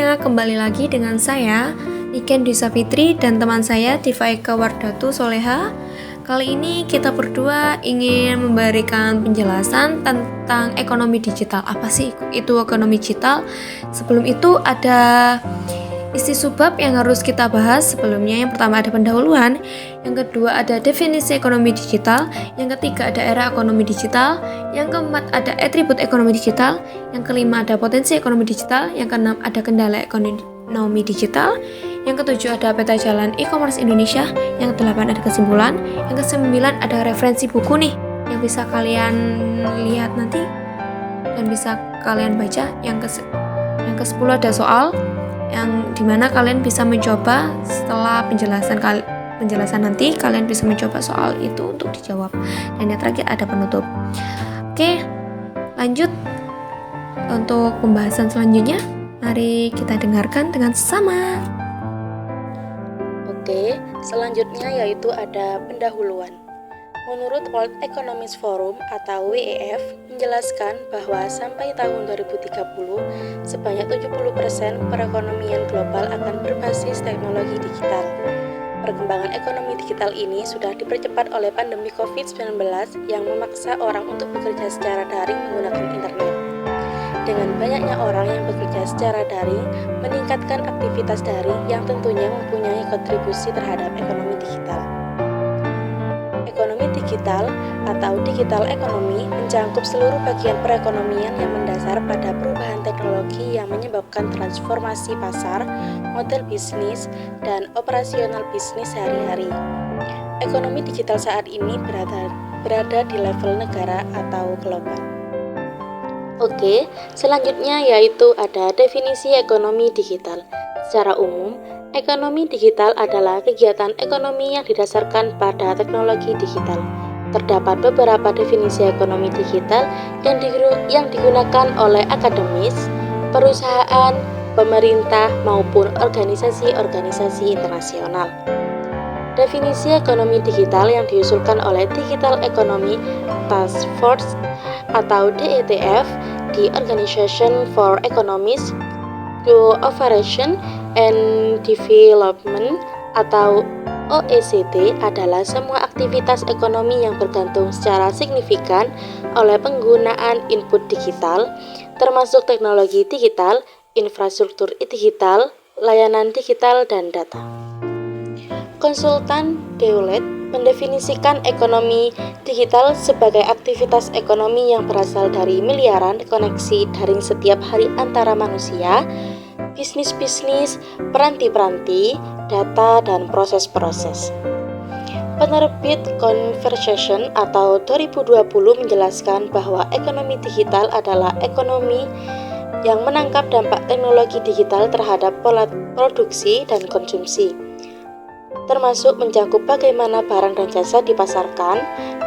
semuanya, kembali lagi dengan saya Niken Dwi Safitri dan teman saya Diva Eka Wardatu Soleha. Kali ini kita berdua ingin memberikan penjelasan tentang ekonomi digital. Apa sih itu ekonomi digital? Sebelum itu ada isi subbab yang harus kita bahas. Sebelumnya yang pertama ada pendahuluan, yang kedua ada definisi ekonomi digital, yang ketiga ada era ekonomi digital, yang keempat ada atribut ekonomi digital, yang kelima ada potensi ekonomi digital, yang keenam ada kendala ekonomi digital, yang ketujuh ada peta jalan e-commerce Indonesia, yang kedelapan ada kesimpulan, yang kesembilan ada referensi buku nih yang bisa kalian lihat nanti dan bisa kalian baca. Yang ke-10 ada soal yang dimana kalian bisa mencoba setelah penjelasan nanti kalian bisa mencoba soal itu untuk dijawab. Dan yang terakhir ada penutup. Oke, lanjut untuk pembahasan selanjutnya. Mari kita dengarkan dengan sama. Oke, selanjutnya yaitu ada pendahuluan. Menurut World Economic Forum atau WEF menjelaskan bahwa sampai tahun 2030 sebanyak 70% perekonomian global akan berbasis teknologi digital. Perkembangan ekonomi digital ini sudah dipercepat oleh pandemi COVID-19 yang memaksa orang untuk bekerja secara daring menggunakan internet. Dengan banyaknya orang yang bekerja secara daring, meningkatkan aktivitas daring yang tentunya mempunyai kontribusi terhadap ekonomi digital. Ekonomi digital atau digital ekonomi mencangkup seluruh bagian perekonomian yang mendasar pada perubahan teknologi yang menyebabkan transformasi pasar, model bisnis, dan operasional bisnis sehari-hari. Ekonomi digital saat ini berada di level negara atau global. Oke, selanjutnya yaitu ada definisi ekonomi digital. Secara umum, ekonomi digital adalah kegiatan ekonomi yang didasarkan pada teknologi digital. Terdapat beberapa definisi ekonomi digital yang digunakan oleh akademis, perusahaan, pemerintah, maupun organisasi-organisasi internasional. Definisi ekonomi digital yang diusulkan oleh Digital Economy Task Force atau DETF di Organization for Economic Cooperation and Development atau OECD adalah semua aktivitas ekonomi yang bergantung secara signifikan oleh penggunaan input digital, termasuk teknologi digital, infrastruktur digital, layanan digital, dan data. Konsultan Deloitte mendefinisikan ekonomi digital sebagai aktivitas ekonomi yang berasal dari miliaran koneksi daring setiap hari antara manusia, bisnis-bisnis, peranti-peranti, data, dan proses-proses. Penerbit Conversation atau 2020 menjelaskan bahwa ekonomi digital adalah ekonomi yang menangkap dampak teknologi digital terhadap pola produksi dan konsumsi, termasuk mencakup bagaimana barang dan jasa dipasarkan,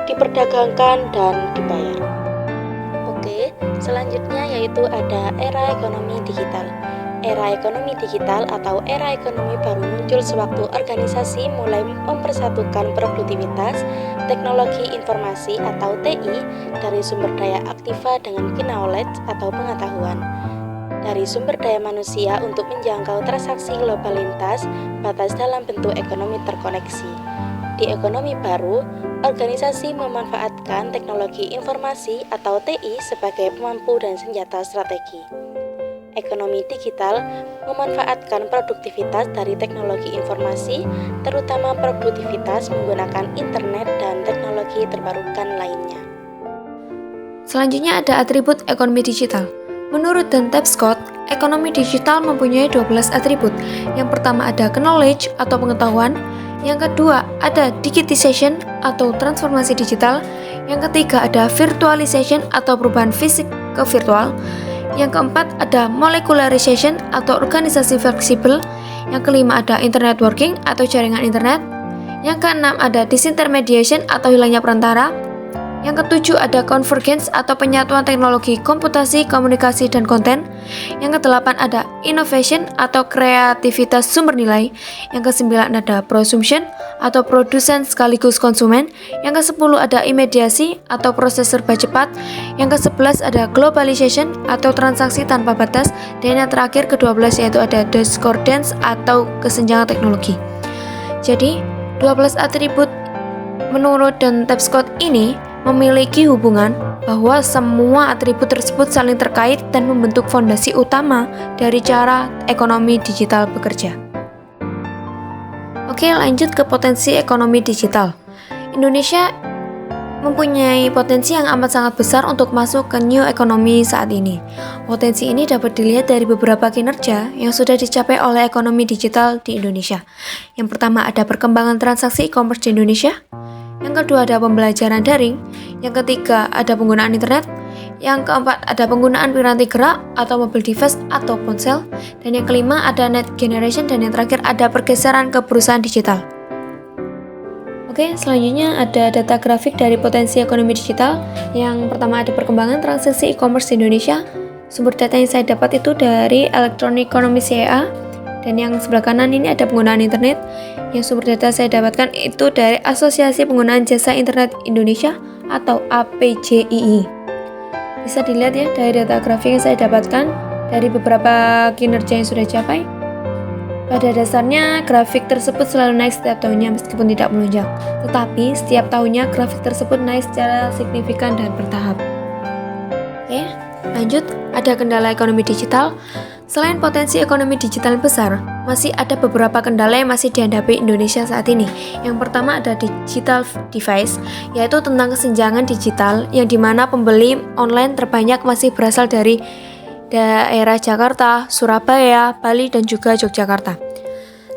diperdagangkan, dan dibayar. Oke, selanjutnya yaitu ada era ekonomi digital. Era ekonomi digital atau era ekonomi baru muncul sewaktu organisasi mulai mempersatukan produktivitas, teknologi informasi atau TI dari sumber daya aktiva dengan knowledge atau pengetahuan, dari sumber daya manusia untuk menjangkau transaksi global lintas batas dalam bentuk ekonomi terkoneksi. Di ekonomi baru, organisasi memanfaatkan teknologi informasi atau TI sebagai pemampu dan senjata strategi. Ekonomi digital memanfaatkan produktivitas dari teknologi informasi, terutama produktivitas menggunakan internet dan teknologi terbarukan lainnya. Selanjutnya ada atribut ekonomi digital. Menurut Dan Tapscott, ekonomi digital mempunyai 12 atribut. Yang pertama ada knowledge atau pengetahuan, yang kedua ada digitization atau transformasi digital, yang ketiga ada virtualization atau perubahan fisik ke virtual, yang keempat ada molecularization atau organisasi fleksibel, yang kelima ada internet working atau jaringan internet, yang keenam ada disintermediation atau hilangnya perantara, Yang ketujuh ada convergence atau penyatuan teknologi komputasi, komunikasi, dan konten. Yang kedelapan ada innovation atau kreativitas sumber nilai. Yang kesembilan ada prosumption atau produsen sekaligus konsumen. Yang kesepuluh ada imediasi atau proses serba cepat. Yang kesebelas ada globalization atau transaksi tanpa batas. Dan yang terakhir ke-12 yaitu ada discordance atau kesenjangan teknologi. Jadi 12 atribut menurut Don Tapscott ini memiliki hubungan bahwa semua atribut tersebut saling terkait dan membentuk fondasi utama dari cara ekonomi digital bekerja. Oke, lanjut ke potensi ekonomi digital. Indonesia mempunyai potensi yang amat sangat besar untuk masuk ke new economy saat ini. Potensi ini dapat dilihat dari beberapa kinerja yang sudah dicapai oleh ekonomi digital di Indonesia. Yang pertama ada perkembangan transaksi e-commerce di Indonesia. Yang kedua ada pembelajaran daring. Yang ketiga ada penggunaan internet. Yang keempat ada penggunaan piranti gerak atau mobile device atau ponsel. Dan yang kelima ada net generation. Dan yang terakhir ada pergeseran ke perusahaan digital. Oke, selanjutnya ada data grafik dari potensi ekonomi digital. Yang pertama ada perkembangan transaksi e-commerce di Indonesia. Sumber data yang saya dapat itu dari Electronic Economy CEA. Dan yang sebelah kanan ini ada penggunaan internet. Yang sumber data saya dapatkan itu dari Asosiasi Penggunaan Jasa Internet Indonesia atau APJII. Bisa dilihat ya dari data grafik yang saya dapatkan dari beberapa kinerja yang sudah dicapai. Pada dasarnya grafik tersebut selalu naik setiap tahunnya meskipun tidak melonjak. Tetapi setiap tahunnya grafik tersebut naik secara signifikan dan bertahap. Oke, lanjut ada kendala ekonomi digital. Selain potensi ekonomi digital besar, masih ada beberapa kendala yang masih dihadapi Indonesia saat ini. Yang pertama ada digital device, yaitu tentang kesenjangan digital yang dimana pembeli online terbanyak masih berasal dari daerah Jakarta, Surabaya, Bali, dan juga Yogyakarta.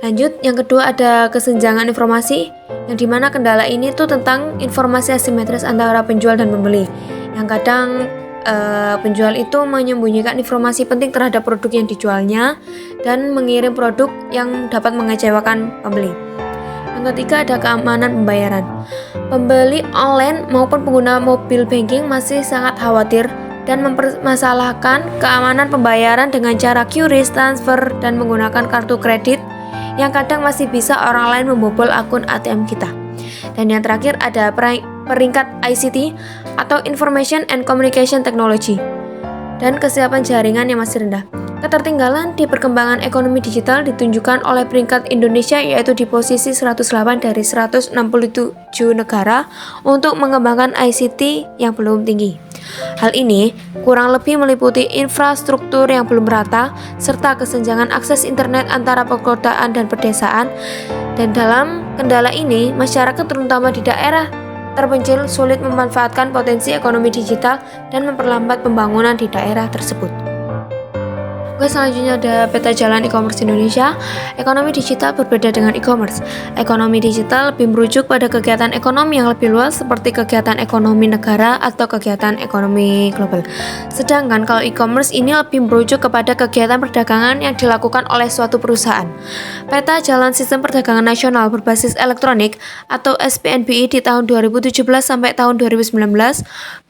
Lanjut, yang kedua ada kesenjangan informasi, yang dimana kendala ini tuh tentang informasi asimetris antara penjual dan pembeli. Yang kadang penjual itu menyembunyikan informasi penting terhadap produk yang dijualnya dan mengirim produk yang dapat mengecewakan pembeli. Yang ketiga ada keamanan pembayaran. Pembeli online maupun pengguna mobile banking masih sangat khawatir dan mempermasalahkan keamanan pembayaran dengan cara QRIS, transfer, dan menggunakan kartu kredit yang kadang masih bisa orang lain membobol akun ATM kita. Dan yang terakhir ada peringkat ICT atau Information and Communication Technology dan kesiapan jaringan yang masih rendah. Ketertinggalan di perkembangan ekonomi digital ditunjukkan oleh peringkat Indonesia yaitu di posisi 108 dari 167 negara untuk mengembangkan ICT yang belum tinggi. Hal ini kurang lebih meliputi infrastruktur yang belum merata serta kesenjangan akses internet antara perkotaan dan pedesaan. Dan dalam kendala ini, masyarakat terutama di daerah terpencil sulit memanfaatkan potensi ekonomi digital dan memperlambat pembangunan di daerah tersebut. Oke, selanjutnya ada peta jalan e-commerce Indonesia. Ekonomi digital berbeda dengan e-commerce. Ekonomi digital lebih merujuk pada kegiatan ekonomi yang lebih luas seperti kegiatan ekonomi negara atau kegiatan ekonomi global. Sedangkan kalau e-commerce ini lebih merujuk kepada kegiatan perdagangan yang dilakukan oleh suatu perusahaan. Peta jalan sistem perdagangan nasional berbasis elektronik atau SPNBI di tahun 2017 sampai tahun 2019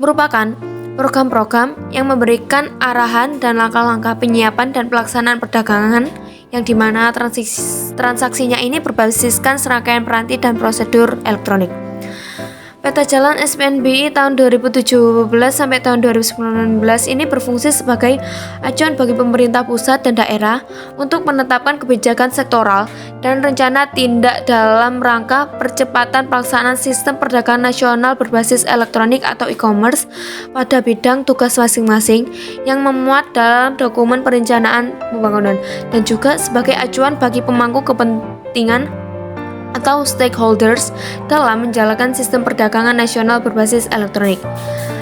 merupakan program-program yang memberikan arahan dan langkah-langkah penyiapan dan pelaksanaan perdagangan yang dimana transaksinya ini berbasiskan serangkaian peranti dan prosedur elektronik. Peta jalan SPNBI tahun 2017 sampai tahun 2019 ini berfungsi sebagai acuan bagi pemerintah pusat dan daerah untuk menetapkan kebijakan sektoral dan rencana tindak dalam rangka percepatan pelaksanaan sistem perdagangan nasional berbasis elektronik atau e-commerce pada bidang tugas masing-masing yang memuat dalam dokumen perencanaan pembangunan dan juga sebagai acuan bagi pemangku kepentingan atau stakeholders dalam menjalankan sistem perdagangan nasional berbasis elektronik.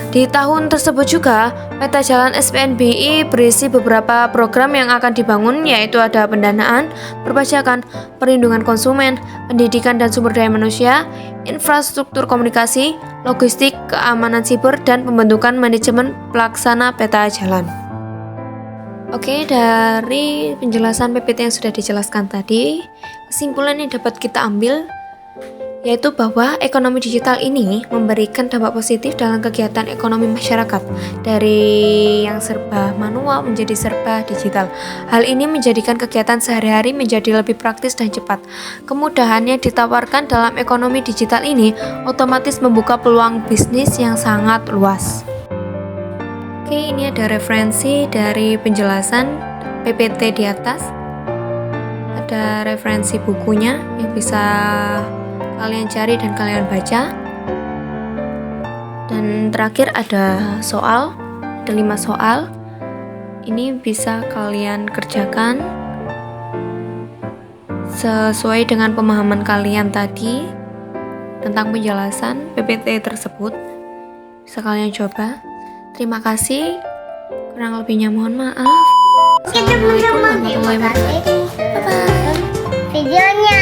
Di tahun tersebut juga, peta jalan SPNBI berisi beberapa program yang akan dibangun yaitu ada pendanaan, perpajakan, perlindungan konsumen, pendidikan dan sumber daya manusia, infrastruktur komunikasi, logistik, keamanan siber, dan pembentukan manajemen pelaksana peta jalan. Oke, dari penjelasan PPT yang sudah dijelaskan tadi, kesimpulan yang dapat kita ambil yaitu bahwa ekonomi digital ini memberikan dampak positif dalam kegiatan ekonomi masyarakat dari yang serba manual menjadi serba digital. Hal ini menjadikan kegiatan sehari-hari menjadi lebih praktis dan cepat. Kemudahan yang ditawarkan dalam ekonomi digital ini otomatis membuka peluang bisnis yang sangat luas. Oke, ini ada referensi dari penjelasan PPT di atas. Ada referensi bukunya yang bisa kalian cari dan kalian baca. Dan terakhir ada soal, ada 5 soal. Ini bisa kalian kerjakan sesuai dengan pemahaman kalian tadi tentang penjelasan PPT tersebut. Bisa kalian coba. Terima kasih. Kurang lebihnya mohon maaf. Assalamualaikum warahmatullahi wabarakatuh. Bye-bye. Videonya